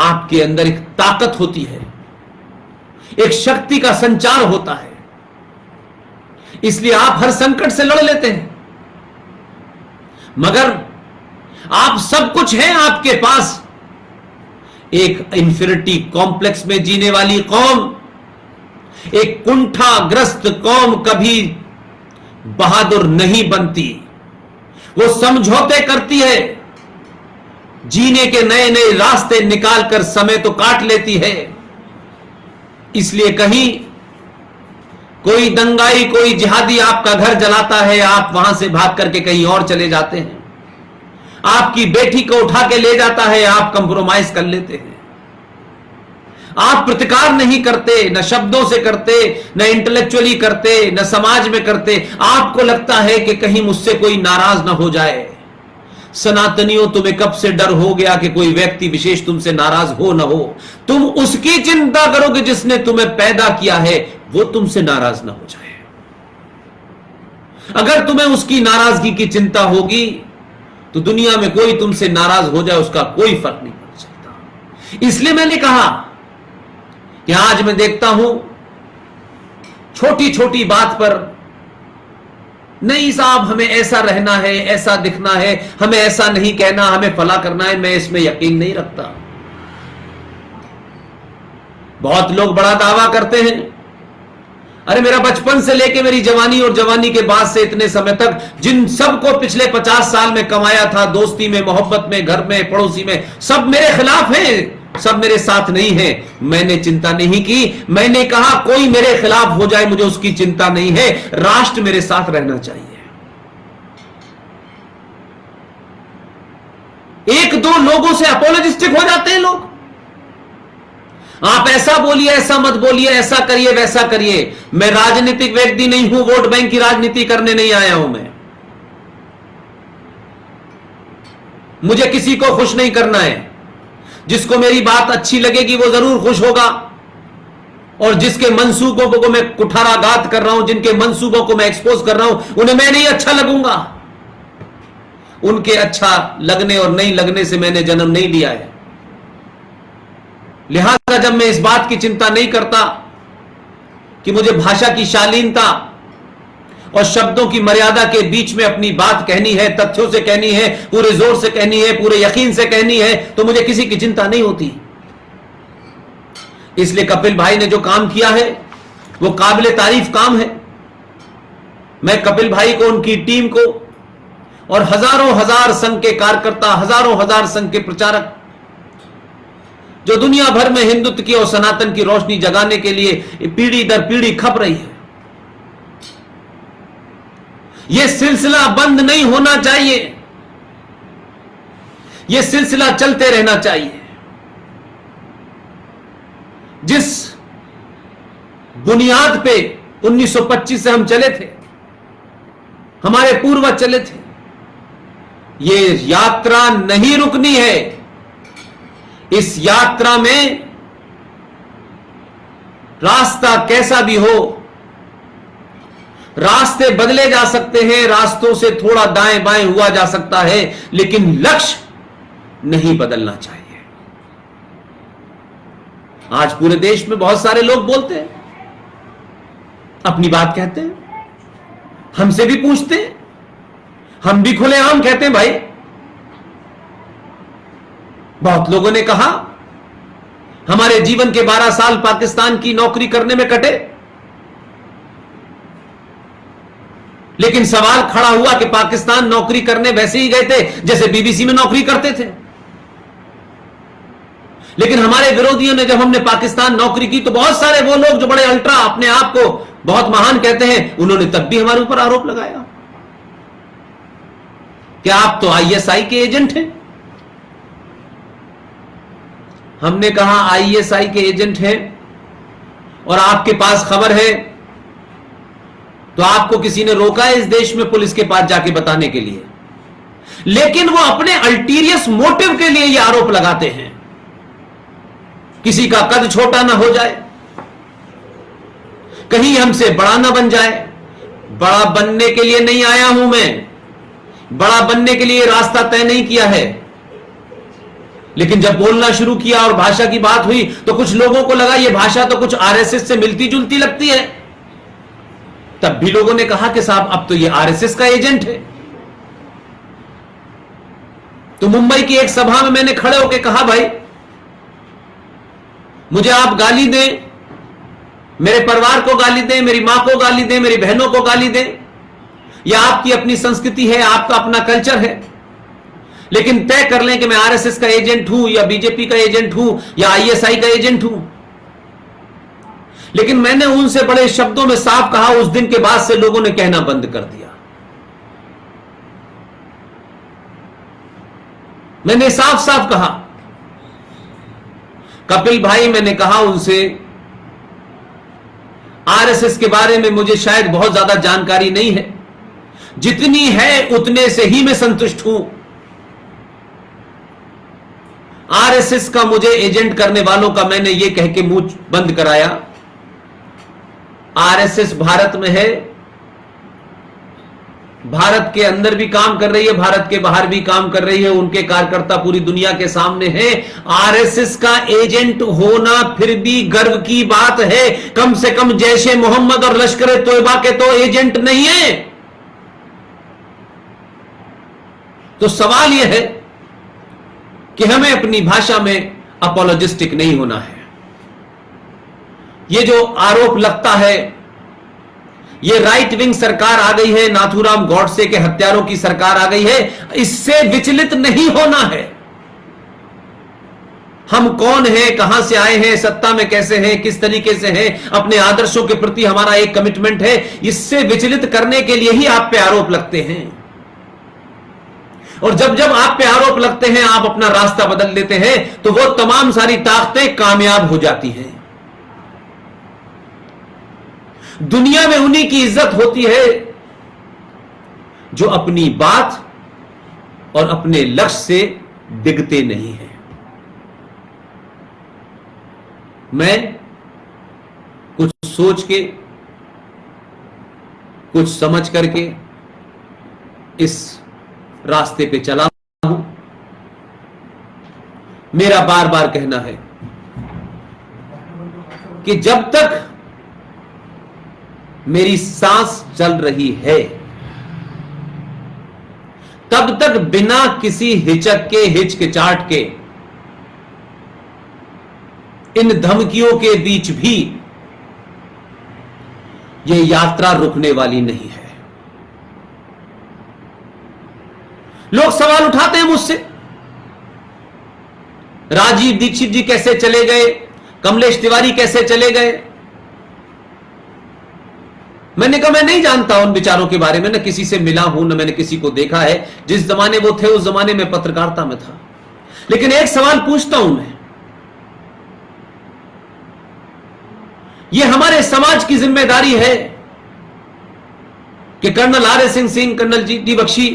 आपके अंदर एक ताकत होती है, एक शक्ति का संचार होता है। इसलिए आप हर संकट से लड़ लेते हैं। मगर आप सब कुछ है आपके पास, एक इंफिनिटी कॉम्प्लेक्स में जीने वाली कौम, एक कुंठाग्रस्त कौम कभी बहादुर नहीं बनती। वो समझौते करती है, जीने के नए नए रास्ते निकालकर समय तो काट लेती है। इसलिए कहीं कोई दंगाई, कोई जिहादी आपका घर जलाता है, आप वहां से भाग करके कहीं और चले जाते हैं। आपकी बेटी को उठा के ले जाता है, आप कंप्रोमाइज कर लेते हैं। आप प्रतिकार नहीं करते, न शब्दों से करते, न इंटेलेक्चुअली करते, न समाज में करते। आपको लगता है कि कहीं मुझसे कोई नाराज ना हो जाए। सनातनियों, तुम्हें कब से डर हो गया कि कोई व्यक्ति विशेष तुमसे नाराज हो ना हो? तुम उसकी चिंता करोगे जिसने तुम्हें पैदा किया है, वो तुमसे नाराज ना हो जाए। अगर तुम्हें उसकी नाराजगी की चिंता होगी तो दुनिया में कोई तुमसे नाराज हो जाए, उसका कोई फर्क नहीं पड़ सकता। इसलिए मैंने कहा कि आज मैं देखता हूं छोटी छोटी बात पर, नहीं साहब हमें ऐसा रहना है, ऐसा दिखना है, हमें ऐसा नहीं कहना, हमें फला करना है, मैं इसमें यकीन नहीं रखता। बहुत लोग बड़ा दावा करते हैं, अरे मेरा बचपन से लेके मेरी जवानी और जवानी के बाद से इतने समय तक जिन सबको पिछले 50 साल में कमाया था, दोस्ती में, मोहब्बत में, घर में, पड़ोसी में, सब मेरे खिलाफ हैं, सब मेरे साथ नहीं है। मैंने चिंता नहीं की। मैंने कहा कोई मेरे खिलाफ हो जाए, मुझे उसकी चिंता नहीं है, राष्ट्र मेरे साथ रहना चाहिए। 1-2 लोगों से अपोलोजिस्टिक हो जाते हैं लोग। आप ऐसा बोलिए, ऐसा मत बोलिए, ऐसा करिए, वैसा करिए। मैं राजनीतिक व्यक्ति नहीं हूं, वोट बैंक की राजनीति करने नहीं आया हूं मैं। मुझे किसी को खुश नहीं करना है। जिसको मेरी बात अच्छी लगेगी वो जरूर खुश होगा, और जिसके मंसूबों को मैं कुठाराघात कर रहा हूं, जिनके मंसूबों को मैं एक्सपोज कर रहा हूं, उन्हें मैं नहीं अच्छा लगूंगा। उनके अच्छा लगने और नहीं लगने से मैंने जन्म नहीं लिया है। लिहाजा जब मैं इस बात की चिंता नहीं करता कि मुझे भाषा की शालीनता और शब्दों की मर्यादा के बीच में अपनी बात कहनी है, तथ्यों से कहनी है, पूरे जोर से कहनी है, पूरे यकीन से कहनी है, तो मुझे किसी की चिंता नहीं होती। इसलिए कपिल भाई ने जो काम किया है वो काबिले तारीफ काम है। मैं कपिल भाई को, उनकी टीम को और हजारों हजार संघ के कार्यकर्ता, हजारों हजार संघ के प्रचारक जो दुनिया भर में हिंदुत्व की और सनातन की रोशनी जगाने के लिए पीढ़ी दर पीढ़ी खप रही है, यह सिलसिला बंद नहीं होना चाहिए, यह सिलसिला चलते रहना चाहिए। जिस बुनियाद पे 1925 से हम चले थे, हमारे पूर्वज चले थे, यह यात्रा नहीं रुकनी है। इस यात्रा में रास्ता कैसा भी हो, रास्ते बदले जा सकते हैं, रास्तों से थोड़ा दाएं बाएं हुआ जा सकता है, लेकिन लक्ष्य नहीं बदलना चाहिए। आज पूरे देश में बहुत सारे लोग बोलते हैं, अपनी बात कहते हैं, हमसे भी पूछते हैं, हम भी खुलेआम कहते हैं। भाई, बहुत लोगों ने कहा हमारे जीवन के 12 साल पाकिस्तान की नौकरी करने में कटे, लेकिन सवाल खड़ा हुआ कि पाकिस्तान नौकरी करने वैसे ही गए थे जैसे बीबीसी में नौकरी करते थे। लेकिन हमारे विरोधियों ने, जब हमने पाकिस्तान नौकरी की, तो बहुत सारे वो लोग जो बड़े अल्ट्रा अपने आप को बहुत महान कहते हैं, उन्होंने तब भी हमारे ऊपर आरोप लगाया कि आप तो आईएसआई के एजेंट हैं। हमने कहा आईएसआई के एजेंट हैं और आपके पास खबर है, तो आपको किसी ने रोका है इस देश में पुलिस के पास जाके बताने के लिए, लेकिन वो अपने अल्टीरियस मोटिव के लिए ये आरोप लगाते हैं। किसी का कद छोटा ना हो जाए, कहीं हमसे बड़ा ना बन जाए। बड़ा बनने के लिए नहीं आया हूं मैं, बड़ा बनने के लिए रास्ता तय नहीं किया है, लेकिन जब बोलना शुरू किया और भाषा की बात हुई तो कुछ लोगों को लगा ये भाषा तो कुछ आरएसएस से मिलती जुलती लगती है। तब भी लोगों ने कहा कि साहब अब तो ये आरएसएस का एजेंट है। तो मुंबई की एक सभा में मैंने खड़े होकर कहा, भाई मुझे आप गाली दें, मेरे परिवार को गाली दें, मेरी मां को गाली दें, मेरी बहनों को गाली दें, यह आपकी अपनी संस्कृति है, आपका अपना कल्चर है, लेकिन तय कर लें कि मैं आरएसएस का एजेंट हूं या बीजेपी का एजेंट हूं या आईएसआई का एजेंट हूं। लेकिन मैंने उनसे बड़े शब्दों में साफ कहा, उस दिन के बाद से लोगों ने कहना बंद कर दिया। मैंने साफ साफ कहा, कपिल भाई, मैंने कहा उनसे, आरएसएस के बारे में मुझे शायद बहुत ज्यादा जानकारी नहीं है, जितनी है उतने से ही मैं संतुष्ट हूं। आरएसएस का मुझे एजेंट करने वालों का मैंने यह कह के मुंह बंद कराया, आरएसएस भारत में है, भारत के अंदर भी काम कर रही है, भारत के बाहर भी काम कर रही है, उनके कार्यकर्ता पूरी दुनिया के सामने हैं। आरएसएस का एजेंट होना फिर भी गर्व की बात है, कम से कम जैशे मोहम्मद और लश्कर तोयबा के तो एजेंट नहीं है। तो सवाल यह है कि हमें अपनी भाषा में अपोलोजिस्टिक नहीं होना है। ये जो आरोप लगता है, ये राइट विंग सरकार आ गई है, नाथूराम गॉडसे के हत्यारों की सरकार आ गई है, इससे विचलित नहीं होना है। हम कौन हैं, कहां से आए हैं, सत्ता में कैसे हैं, किस तरीके से हैं, अपने आदर्शों के प्रति हमारा एक कमिटमेंट है, इससे विचलित करने के लिए ही आप पे आरोप लगते हैं। और जब जब आप पे आरोप लगते हैं, आप अपना रास्ता बदल लेते हैं, तो वो तमाम सारी ताकतें कामयाब हो जाती हैं। दुनिया में उन्हीं की इज्जत होती है जो अपनी बात और अपने लक्ष्य से डिगते नहीं हैं। मैं कुछ सोच के, कुछ समझ करके इस रास्ते पे चला हूं। मेरा बार बार कहना है कि जब तक मेरी सांस चल रही है, तब तक बिना किसी हिचक के, हिचकिचाहट के, इन धमकियों के बीच भी यह यात्रा रुकने वाली नहीं है। लोग सवाल उठाते हैं मुझसे, राजीव दीक्षित जी कैसे चले गए, कमलेश तिवारी कैसे चले गए। मैंने कहा मैं नहीं जानता उन विचारों के बारे में, न किसी से मिला हूं, न मैंने किसी को देखा है। जिस जमाने वो थे उस जमाने में पत्रकारिता में था। लेकिन एक सवाल पूछता हूं मैं, ये हमारे समाज की जिम्मेदारी है कि colonel R S. Singh, colonel G D. Bakshi,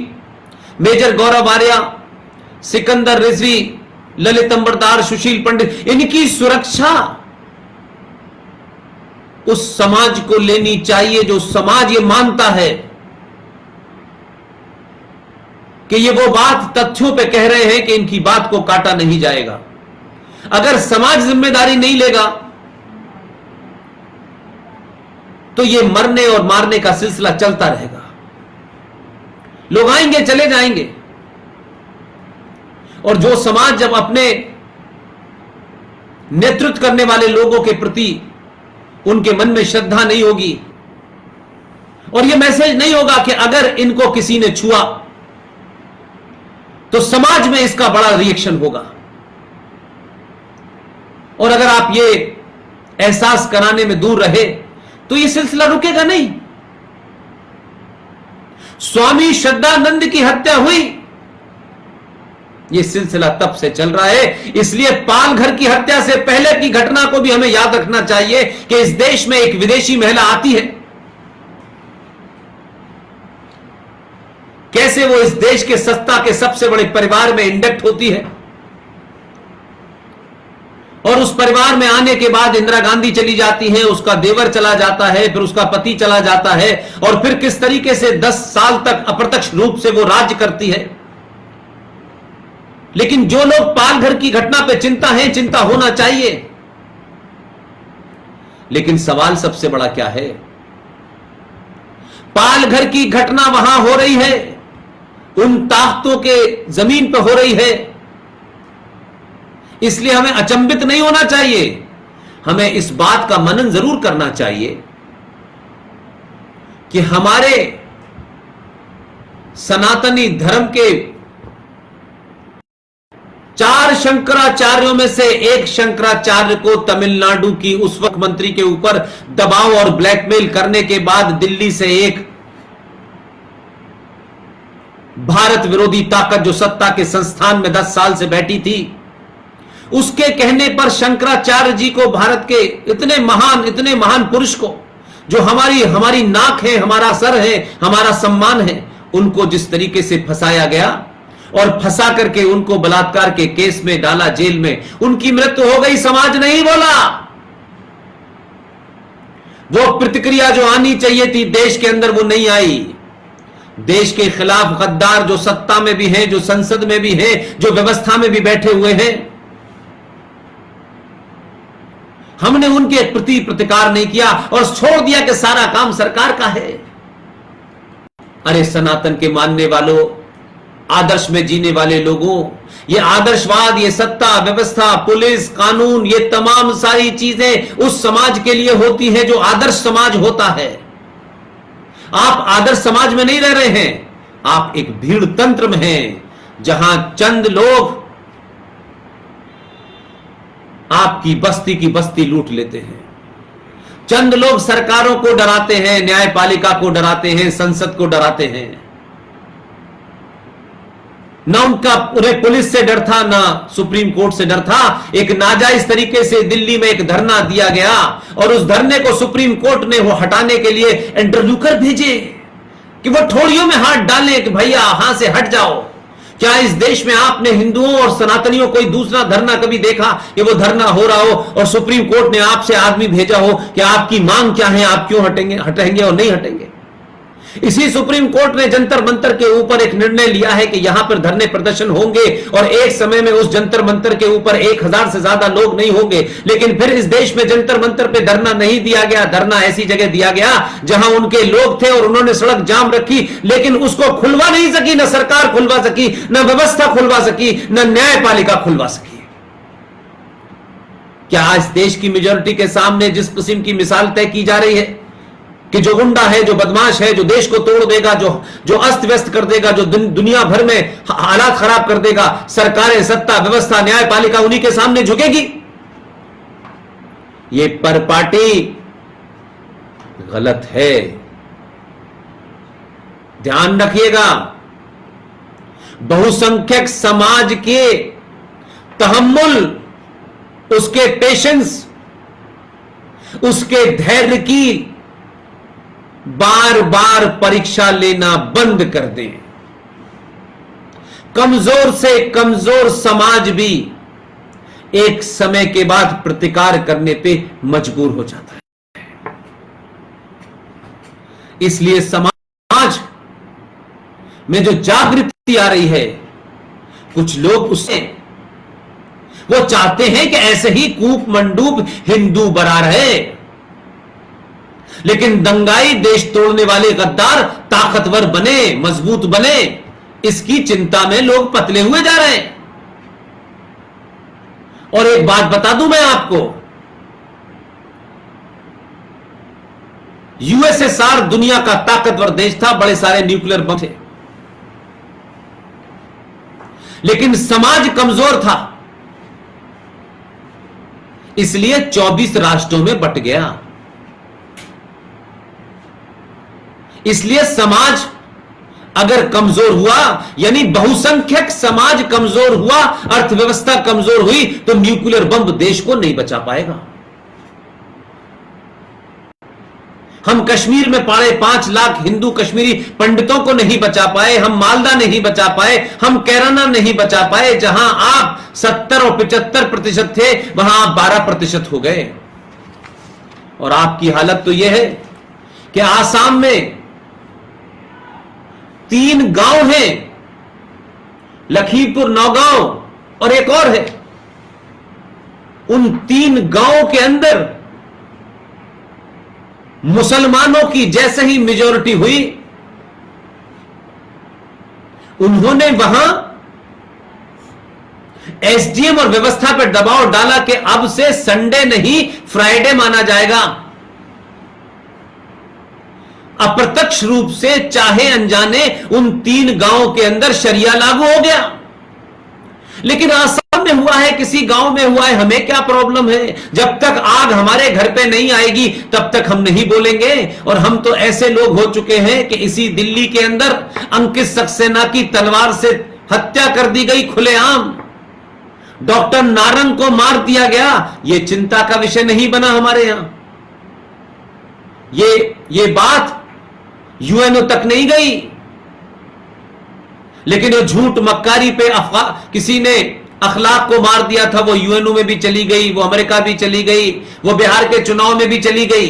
major Gaurav Arya, Sikandar Rizvi, Lalit Ambardar, Sushil Pandit, इनकी सुरक्षा उस समाज को लेनी चाहिए जो समाज ये मानता है कि ये वो बात तथ्यों पे कह रहे हैं कि इनकी बात को काटा नहीं जाएगा। अगर समाज जिम्मेदारी नहीं लेगा तो ये मरने और मारने का सिलसिला चलता रहेगा। लोग आएंगे चले जाएंगे, और जो समाज जब अपने नेतृत्व करने वाले लोगों के प्रति उनके मन में श्रद्धा नहीं होगी और यह मैसेज नहीं होगा कि अगर इनको किसी ने छुआ तो समाज में इसका बड़ा रिएक्शन होगा, और अगर आप ये एहसास कराने में दूर रहे तो यह सिलसिला रुकेगा नहीं। स्वामी श्रद्धानंद की हत्या हुई, यह सिलसिला तब से चल रहा है। इसलिए पालघर की हत्या से पहले की घटना को भी हमें याद रखना चाहिए कि इस देश में एक विदेशी महिला आती है, कैसे वो इस देश के सत्ता के सबसे बड़े परिवार में इंडक्ट होती है, और उस परिवार में आने के बाद इंदिरा गांधी चली जाती है, उसका देवर चला जाता है, फिर उसका पति चला जाता है, और फिर किस तरीके से 10 साल तक अप्रत्यक्ष रूप से वो राज्य करती है। लेकिन जो लोग पालघर की घटना पे चिंता है, चिंता होना चाहिए, लेकिन सवाल सबसे बड़ा क्या है? पालघर की घटना वहां हो रही है, उन ताकतों के जमीन पर हो रही है, इसलिए हमें अचंभित नहीं होना चाहिए। हमें इस बात का मनन जरूर करना चाहिए कि हमारे सनातनी धर्म के 4 शंकराचार्यों में से एक शंकराचार्य को तमिलनाडु की उस वक्त मंत्री के ऊपर दबाव और ब्लैकमेल करने के बाद दिल्ली से एक भारत विरोधी ताकत जो सत्ता के संस्थान में 10 साल से बैठी थी, उसके कहने पर शंकराचार्य जी को, भारत के इतने महान पुरुष को, जो हमारी नाक है, हमारा सर है, हमारा सम्मान है, उनको जिस तरीके से फंसाया गया और फंसा करके उनको बलात्कार के केस में डाला जेल में, उनकी मृत्यु हो गई, समाज नहीं बोला। वो प्रतिक्रिया जो आनी चाहिए थी देश के अंदर, वो नहीं आई। देश के खिलाफ गद्दार जो सत्ता में भी हैं, जो संसद में भी हैं, जो व्यवस्था में भी बैठे हुए हैं, हमने उनके प्रति प्रतिकार नहीं किया और छोड़ दिया कि सारा काम सरकार का है। अरे सनातन के मानने वालों, आदर्श में जीने वाले लोगों, ये आदर्शवाद, ये सत्ता व्यवस्था, पुलिस, कानून, ये तमाम सारी चीजें उस समाज के लिए होती हैं जो आदर्श समाज होता है। आप आदर्श समाज में नहीं रह रहे हैं, आप एक भीड़ तंत्र में हैं, जहां चंद लोग आपकी बस्ती की बस्ती लूट लेते हैं। चंद लोग सरकारों को डराते हैं, न्यायपालिका को डराते हैं, संसद को डराते हैं। ना उनका उन्हें पुलिस से डर था, ना सुप्रीम कोर्ट से डर था। एक नाजायज तरीके से दिल्ली में एक धरना दिया गया और उस धरने को सुप्रीम कोर्ट ने वो हटाने के लिए इंटरव्यूकर भेजे कि वो ठोड़ियों में हाथ डालें कि भैया यहां से हट जाओ। क्या इस देश में आपने हिंदुओं और सनातनियों कोई दूसरा धरना कभी देखा कि वो धरना हो रहा हो और सुप्रीम कोर्ट ने आपसे आदमी भेजा हो कि आपकी मांग क्या है, आप क्यों हटेंगे और नहीं हटेंगे? इसी सुप्रीम कोर्ट ने जंतर मंतर के ऊपर एक निर्णय लिया है कि यहां पर धरने प्रदर्शन होंगे और एक समय में उस जंतर मंतर के ऊपर 1000 से ज्यादा लोग नहीं होंगे। लेकिन फिर इस देश में जंतर मंतर पे धरना नहीं दिया गया, धरना ऐसी जगह दिया गया जहां उनके लोग थे और उन्होंने सड़क जाम रखी, लेकिन उसको खुलवा नहीं सकी, न सरकार खुलवा सकी, न व्यवस्था खुलवा सकी, न न्यायपालिका खुलवा सकी। क्या इस देश की मेजॉरिटी के सामने जिस किस्म की मिसाल तय की जा रही है कि जो गुंडा है, जो बदमाश है, जो देश को तोड़ देगा, जो अस्त व्यस्त कर देगा, जो दुनिया भर में हालात खराब कर देगा, सरकारें, सत्ता व्यवस्था, न्यायपालिका उन्हीं के सामने झुकेगी। ये परपाटी गलत है, ध्यान रखिएगा। बहुसंख्यक समाज के तहम्मुल, उसके पेशेंस, उसके धैर्य की बार बार परीक्षा लेना बंद कर दें। कमजोर से कमजोर समाज भी एक समय के बाद प्रतिकार करने पे मजबूर हो जाता है। इसलिए समाज में जो जागृति आ रही है, कुछ लोग उससे वो चाहते हैं कि ऐसे ही कूप मंडूक हिंदू बरा रहे, लेकिन दंगाई देश तोड़ने वाले गद्दार ताकतवर बने, मजबूत बने, इसकी चिंता में लोग पतले हुए जा रहे हैं। और एक बात बता दूं मैं आपको, यूएसएसआर दुनिया का ताकतवर देश था, बड़े सारे न्यूक्लियर बम थे, लेकिन समाज कमजोर था, इसलिए 24 राष्ट्रों में बंट गया। इसलिए समाज अगर कमजोर हुआ, यानी बहुसंख्यक समाज कमजोर हुआ, अर्थव्यवस्था कमजोर हुई, तो न्यूक्लियर बम देश को नहीं बचा पाएगा। हम कश्मीर में पड़े 5 लाख हिंदू कश्मीरी पंडितों को नहीं बचा पाए, हम मालदा नहीं बचा पाए, हम कैराना नहीं बचा पाए। जहां आप 70 और 75% थे, वहां आप 12% हो गए। और आपकी हालत तो यह है कि आसाम में 3 गांव हैं, लखीमपुर, नौगांव और एक और है। उन 3 गांवों के अंदर मुसलमानों की जैसे ही मेजॉरिटी हुई, उन्होंने वहां एसडीएम और व्यवस्था पर दबाव डाला कि अब से संडे नहीं फ्राइडे माना जाएगा। अप्रत्यक्ष रूप से चाहे अनजाने उन 3 गांवों के अंदर शरिया लागू हो गया। लेकिन आसाम में हुआ है, किसी गांव में हुआ है, हमें क्या प्रॉब्लम है? जब तक आग हमारे घर पे नहीं आएगी तब तक हम नहीं बोलेंगे। और हम तो ऐसे लोग हो चुके हैं कि इसी दिल्ली के अंदर अंकित सक्सेना की तलवार से हत्या कर दी गई खुलेआम, डॉक्टर नारंग को मार दिया गया। यह चिंता का विषय नहीं बना हमारे यहां। ये बात यूएनओ तक नहीं गई, लेकिन वो झूठ मक्कारी पे किसी ने अखलाक को मार दिया था, वो यूएनओ में भी चली गई, वो अमेरिका भी चली गई, वो बिहार के चुनाव में भी चली गई।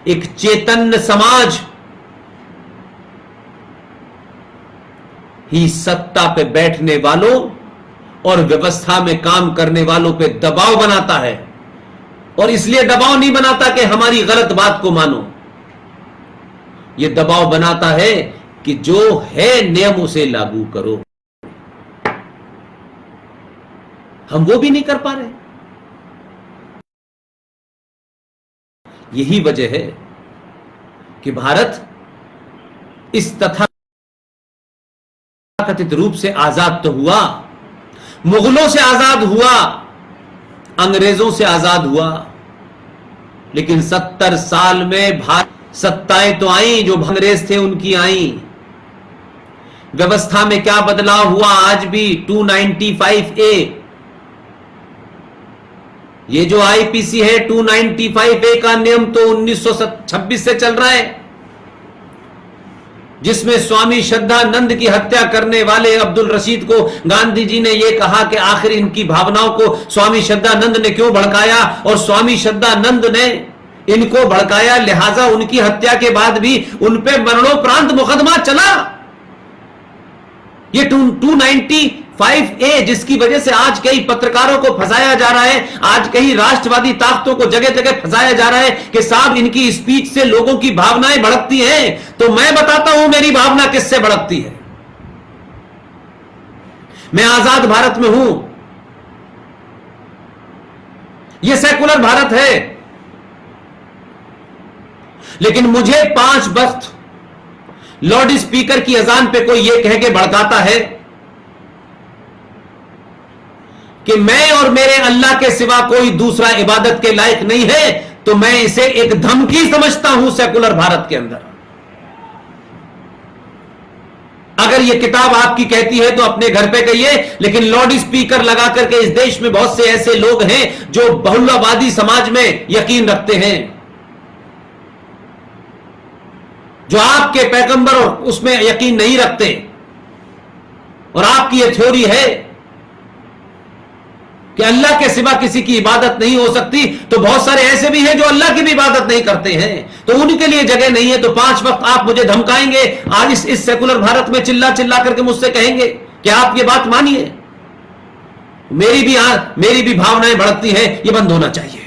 एक चैतन्य समाज ही सत्ता पे बैठने वालों और व्यवस्था में काम करने वालों पे दबाव बनाता है। और इसलिए दबाव नहीं बनाता कि हमारी गलत बात को मानो, यह दबाव बनाता है कि जो है नियम उसे लागू करो। हम वो भी नहीं कर पा रहे। यही वजह है कि भारत इस तथाकथित रूप से आजाद तो हुआ, मुगलों से आजाद हुआ, अंग्रेजों से आजाद हुआ, लेकिन 70 साल में भारत सत्ताएं तो आई जो अंग्रेज थे उनकी आई। व्यवस्था में क्या बदलाव हुआ? आज भी 295A, ये जो आईपीसी है 295A का नियम तो 1926 से चल रहा है, जिसमें स्वामी श्रद्धानंद की हत्या करने वाले अब्दुल रशीद को गांधी जी ने यह कहा कि आखिर इनकी भावनाओं को स्वामी श्रद्धानंद ने क्यों भड़काया, और स्वामी श्रद्धानंद ने इनको भड़काया, लिहाजा उनकी हत्या के बाद भी उन पे मरणोपरांत मुकदमा चला। ये 295A जिसकी वजह से आज कई पत्रकारों को फंसाया जा रहा है, आज कई राष्ट्रवादी ताकतों को जगह जगह फंसाया जा रहा है कि साहब इनकी स्पीच से लोगों की भावनाएं भड़कती हैं। तो मैं बताता हूं मेरी भावना किससे भड़कती है। मैं आजाद भारत में हूं, यह सेकुलर भारत है, लेकिन मुझे 5 वक्त लाउड स्पीकर की अजान पे कोई यह कह के भड़काता है कि मैं और मेरे अल्लाह के सिवा कोई दूसरा इबादत के लायक नहीं है, तो मैं इसे एक धमकी समझता हूं सेकुलर भारत के अंदर। अगर यह किताब आपकी कहती है तो अपने घर पे कहिए, लेकिन लाउड स्पीकर लगा करके इस देश में बहुत से ऐसे लोग हैं जो बहुलवादी समाज में यकीन रखते हैं, जो आपके पैगंबर और उसमें यकीन नहीं रखते, और आपकी यह थ्योरी है कि अल्लाह के सिवा किसी की इबादत नहीं हो सकती, तो बहुत सारे ऐसे भी हैं जो अल्लाह की भी इबादत नहीं करते हैं, तो उनके लिए जगह नहीं है। तो 5 वक्त आप मुझे धमकाएंगे, आज इस सेकुलर भारत में चिल्ला चिल्ला करके मुझसे कहेंगे कि आप ये बात मानिए। मेरी भी भावनाएं भड़कती हैं, ये बंद होना चाहिए।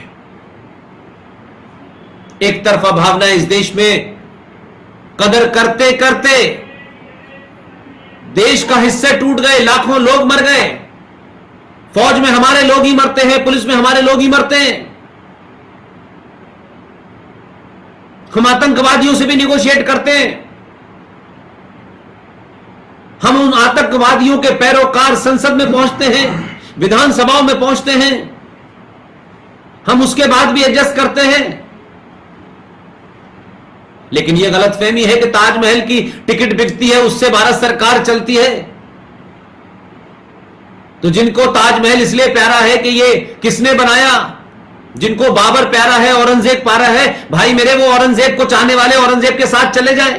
एक तरफा भावनाएं इस देश में कदर करते करते देश का हिस्से टूट गए, लाखों लोग मर गए, फौज में हमारे लोग ही मरते हैं, पुलिस में हमारे लोग ही मरते हैं। हम आतंकवादियों से भी निगोशिएट करते हैं। हम उन आतंकवादियों के पैरोकार संसद में पहुंचते हैं, विधानसभाओं में पहुंचते हैं, हम उसके बाद भी एडजस्ट करते हैं। लेकिन यह गलतफहमी है कि ताजमहल की टिकट बिकती है, उससे भारत सरकार चलती है। तो जिनको ताजमहल इसलिए प्यारा है कि ये किसने बनाया, जिनको बाबर प्यारा है, औरंगजेब प्यारा है, भाई मेरे वो औरंगजेब को चाहने वाले औरंगजेब के साथ चले जाएं।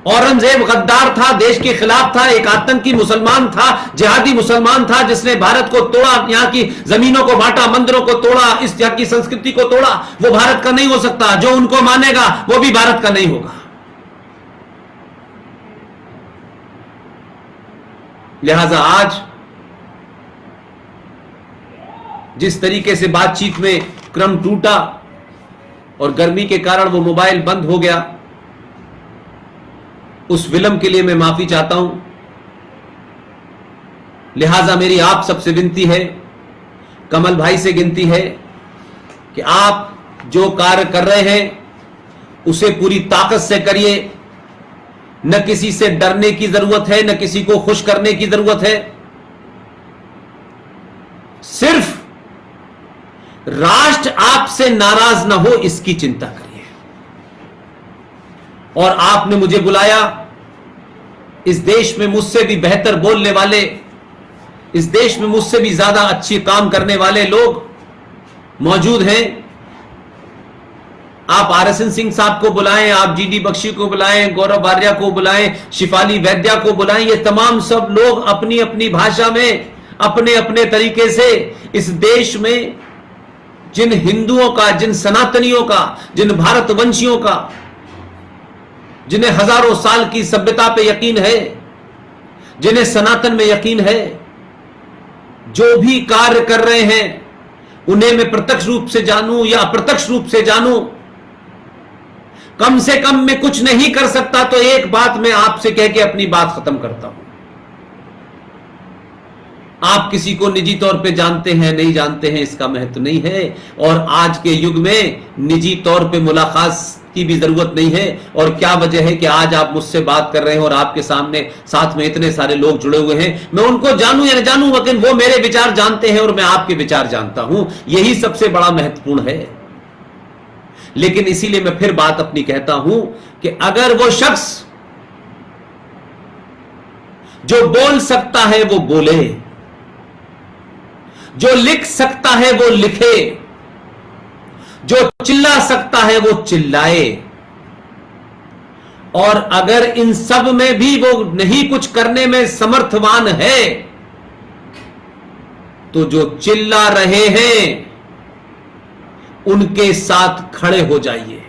औरंगजेब गद्दार था, देश के खिलाफ था, एक आतंकी मुसलमान था, जिहादी मुसलमान था, जिसने भारत को तोड़ा, यहां की जमीनों को बांटा, मंदिरों को तोड़ा, इस यहाँ की संस्कृति को तोड़ा। वो भारत का नहीं हो सकता, जो उनको मानेगा वो भी भारत का नहीं होगा। लिहाजा आज जिस तरीके से बातचीत में क्रम टूटा और गर्मी के कारण वो मोबाइल बंद हो गया, उस विलंब के लिए मैं माफी चाहता हूं। लिहाजा मेरी आप सबसे विनती है, कमल भाई से गिनती है कि आप जो कार्य कर रहे हैं उसे पूरी ताकत से करिए। न किसी से डरने की जरूरत है, न किसी को खुश करने की जरूरत है। सिर्फ राष्ट्र आपसे नाराज ना हो, इसकी चिंता करिए। और आपने मुझे बुलाया, इस देश में मुझसे भी बेहतर बोलने वाले, इस देश में मुझसे भी ज्यादा अच्छी काम करने वाले लोग मौजूद हैं। आप RSN सिंह साहब को बुलाएं, आप GD बख्शी को बुलाएं, गौरव बारिया को बुलाएं, शिफाली वैद्या को बुलाएं। ये तमाम सब लोग अपनी अपनी भाषा में, अपने अपने तरीके से इस देश में जिन हिंदुओं का, जिन सनातनियों का, जिन भारतवंशियों का, जिन्हें हजारों साल की सभ्यता पे यकीन है, जिन्हें सनातन में यकीन है, जो भी कार्य कर रहे हैं उन्हें मैं प्रत्यक्ष रूप से जानूं या अप्रत्यक्ष रूप से जानूं, कम से कम मैं कुछ नहीं कर सकता तो एक बात मैं आपसे कह के अपनी बात खत्म करता हूं। आप किसी को निजी तौर पे जानते हैं नहीं जानते हैं, इसका महत्व नहीं है। और आज के युग में निजी तौर पे मुलाकात की भी जरूरत नहीं है। और क्या वजह है कि आज आप मुझसे बात कर रहे हैं और आपके सामने साथ में इतने सारे लोग जुड़े हुए हैं। मैं उनको जानूं या न जानूं, लेकिन वो मेरे विचार जानते हैं और मैं आपके विचार जानता हूं। यही सबसे बड़ा महत्वपूर्ण है। लेकिन इसीलिए मैं फिर बात अपनी कहता हूं कि अगर वो शख्स जो बोल सकता है वो बोले, जो लिख सकता है वो लिखे, जो चिल्ला सकता है वो चिल्लाए, और अगर इन सब में भी वो नहीं कुछ करने में समर्थवान है तो जो चिल्ला रहे हैं उनके साथ खड़े हो जाइए।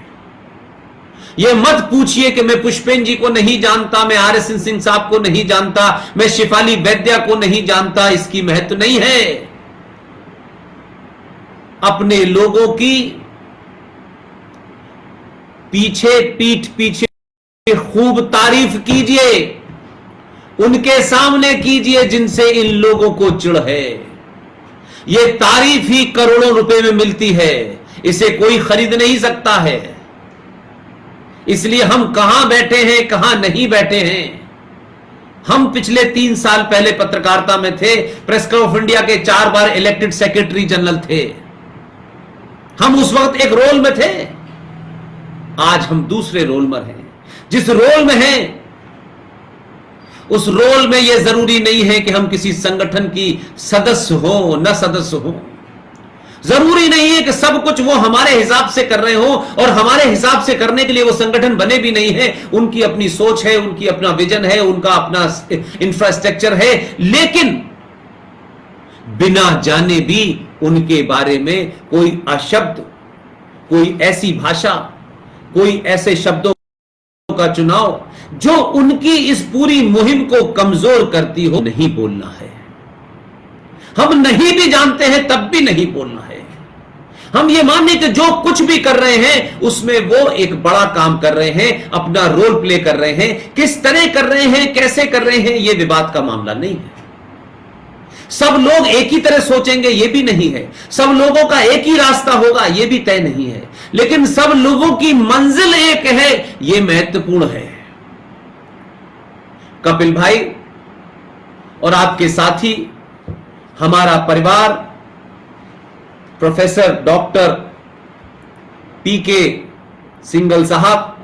ये मत पूछिए कि मैं पुष्पेन जी को नहीं जानता, मैं RSN सिंह साहब को नहीं जानता, मैं शिफाली वैद्या को नहीं जानता। इसकी महत्व नहीं है। अपने लोगों की पीठ पीछे खूब तारीफ कीजिए, उनके सामने कीजिए जिनसे इन लोगों को चिढ़ है। यह तारीफ ही करोड़ों रुपए में मिलती है, इसे कोई खरीद नहीं सकता है। इसलिए हम कहां बैठे हैं, कहां नहीं बैठे हैं। हम पिछले 3 साल पहले पत्रकारिता में थे, प्रेस क्लब ऑफ इंडिया के 4 बार इलेक्टेड सेक्रेटरी जनरल थे। हम उस वक्त एक रोल में थे, आज हम दूसरे रोल में हैं। जिस रोल में हैं उस रोल में यह जरूरी नहीं है कि हम किसी संगठन की सदस्य हो न सदस्य हो। जरूरी नहीं है कि सब कुछ वो हमारे हिसाब से कर रहे हो, और हमारे हिसाब से करने के लिए वो संगठन बने भी नहीं है। उनकी अपनी सोच है, उनकी अपना विजन है, उनका अपना इंफ्रास्ट्रक्चर है, लेकिन बिना जाने भी उनके बारे में कोई अशब्द, कोई ऐसी भाषा, कोई ऐसे शब्दों का चुनाव जो उनकी इस पूरी मुहिम को कमजोर करती हो, नहीं बोलना है। हम नहीं भी जानते हैं तब भी नहीं बोलना है। हम ये माने कि जो कुछ भी कर रहे हैं उसमें वो एक बड़ा काम कर रहे हैं, अपना रोल प्ले कर रहे हैं। किस तरह कर रहे हैं, कैसे कर रहे हैं, यह विवाद का मामला नहीं है। सब लोग एक ही तरह सोचेंगे यह भी नहीं है, सब लोगों का एक ही रास्ता होगा यह भी तय नहीं है, लेकिन सब लोगों की मंजिल एक है, यह महत्वपूर्ण है। कपिल भाई और आपके साथी, हमारा परिवार, प्रोफेसर डॉक्टर पीके सिंघल साहब,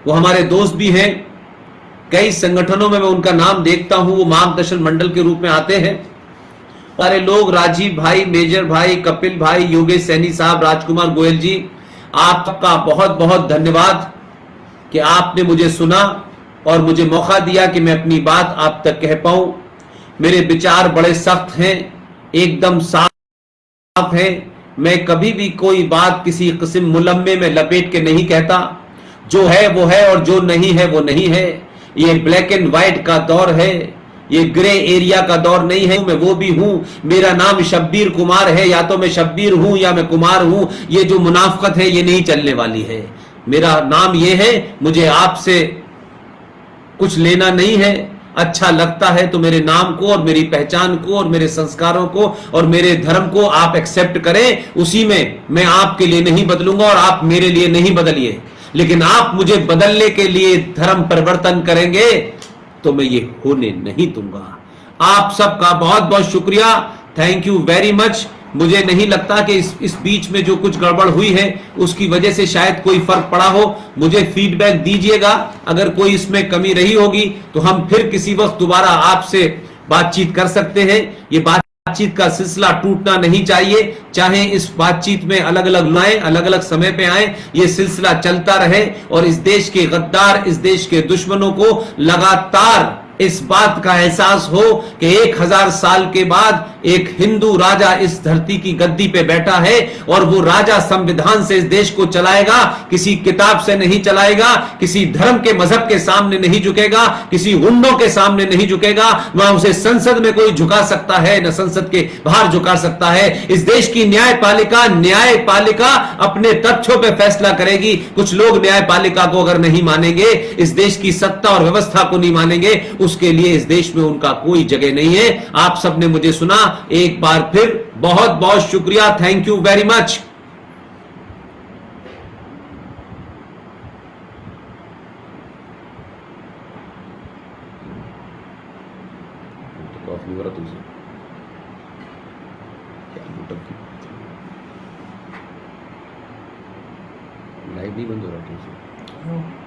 वो हमारे दोस्त भी हैं। कई संगठनों में मैं उनका नाम देखता हूं, वो मार्गदर्शन मंडल के रूप में आते हैं। सारे लोग, राजीव भाई, मेजर भाई, कपिल भाई, योगेश सैनी साहब, राजकुमार गोयल जी, आपका बहुत बहुत धन्यवाद कि आपने मुझे सुना और मुझे मौका दिया कि मैं अपनी बात आप तक कह पाऊं। मेरे विचार बड़े सख्त हैं, एकदम साफ हैं। मैं कभी भी कोई बात किसी किस्म मुलम्मे में लपेट के नहीं कहता। जो है वो है और जो नहीं है वो नहीं है। ये ब्लैक एंड व्हाइट का दौर है, ये ग्रे एरिया का दौर नहीं है। मैं वो भी हूं, मेरा नाम शब्बीर कुमार है, या तो मैं शब्बीर हूं या मैं कुमार हूं। ये जो मुनाफकत है ये नहीं चलने वाली है। मेरा नाम ये है, मुझे आपसे कुछ लेना नहीं है। अच्छा लगता है तो मेरे नाम को और मेरी पहचान को और मेरे संस्कारों को और मेरे धर्म को आप एक्सेप्ट करें, उसी में मैं आपके लिए नहीं बदलूंगा और आप मेरे लिए नहीं बदलिए। लेकिन आप मुझे बदलने के लिए धर्म परिवर्तन करेंगे तो मैं ये होने नहीं दूंगा। आप सबका बहुत बहुत शुक्रिया, थैंक यू वेरी मच। मुझे नहीं लगता कि इस बीच में जो कुछ गड़बड़ हुई है उसकी वजह से शायद कोई फर्क पड़ा हो। मुझे फीडबैक दीजिएगा, अगर कोई इसमें कमी रही होगी तो हम फिर किसी वक्त दोबारा आपसे बातचीत कर सकते हैं। ये बातचीत का सिलसिला टूटना नहीं चाहिए, चाहे इस बातचीत में अलग अलग लाएं, अलग अलग समय पे आए, ये सिलसिला चलता रहे और इस देश के गद्दार, इस देश के दुश्मनों को लगातार इस बात का एहसास हो कि 1000 साल के बाद एक हिंदू राजा इस धरती की गद्दी पे बैठा है और वो राजा संविधान से इस देश को चलाएगा, किसी किताब से नहीं चलाएगा, किसी धर्म के मजहब के सामने नहीं झुकेगा, किसी गुंडों के सामने नहीं झुकेगा। वहां उसे संसद में कोई झुका सकता है न संसद के बाहर झुका सकता है। इस देश की न्यायपालिका अपने तथ्यों पर फैसला करेगी। कुछ लोग न्यायपालिका को अगर नहीं मानेंगे, इस देश की सत्ता और व्यवस्था को नहीं मानेंगे, उसके लिए इस देश में उनका कोई जगह नहीं है। आप सबने मुझे सुना, एक बार फिर बहुत बहुत शुक्रिया, thank you very much. Coffee वगैरह तुझे लाइव नहीं बंद हो रहा तुझसे।